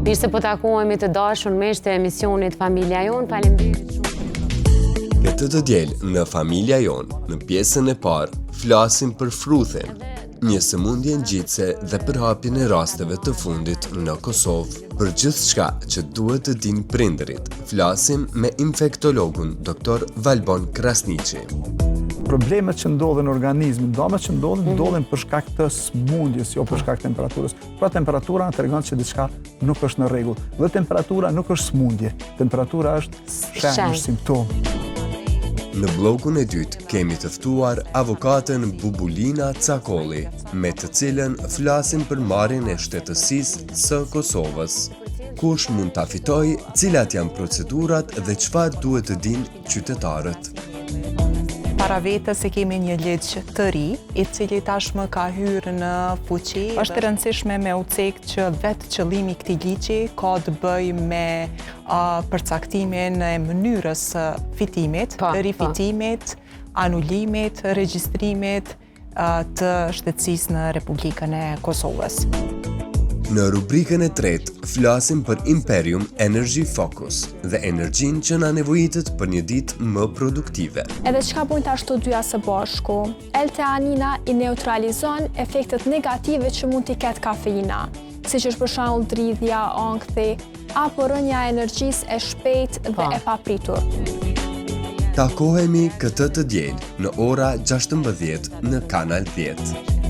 Mirë se po takohemi të dashur miq të emisionit Familja Jon. Faleminderit shumë. Këtë të diel në Familja Jon, në pjesën e parë, flasim për fruthen, një sëmundje ngjitse dhe për hapjen e rasteve të fundit në Kosovë. Për gjithçka që duhet të dinë prindërit, flasim me infektologun Dr. Valbon Krasniqi. Problemet që ndodhen në organizmin, damat që ndodhen për shkak të smundjes, jo për shkak të temperaturës. Pra temperatura në tregon që diçka nuk është në rregull. Dhe temperatura nuk është smundje. Temperatura është shenjë, simptom. Në bllokun e dytë kemi të ftuar avokaten Bubulina Cakolli, me të cilën flasim për marrjen e shtetësisë së Kosovës. Kush mund ta fitojë, cilat janë procedurat dhe çfarë duhet të dinë qytetarët. Para vetës e kemi një ligj të ri, i cili tashmë ka hyrë në fuqi. Është e rëndësishme me u cek që vetë qëllimi i këtij ligji ka të bëjë me përcaktimin e mënyrës fitimit, rifitimit, anulimit, regjistrimit të shtetësisë në Republikën e Kosovës. Në rubrikën e tretë, flasim për Imperium Energy Focus dhe energjinë që na nevojitet për një ditë më produktive. Edhe çka bojnë ashtu dyja së bashku? L-theanina i neutralizon efektet negative që mund t'i ketë kafeina, siç është për shembull dridhja, ankthi, apo rënja e energjisë e shpejtë dhe e papritur. Takohemi këtë të diel në ora 16 në Kanal 10.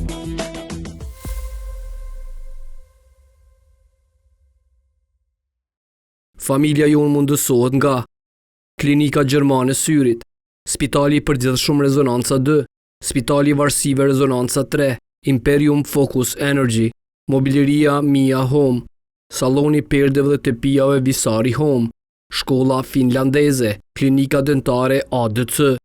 Familja Jon mundësohet nga Klinika Gjermane Syrit, Spitali i Përgjithshëm Rezonanca 2, Spitali Varësive Rezonanca 3, Imperium Focus Energy, Mobileria Mia Home, Salloni Perdeve dhe Tepijave Visari Home, Shkolla Finlandeze, Klinika Dentare ADC.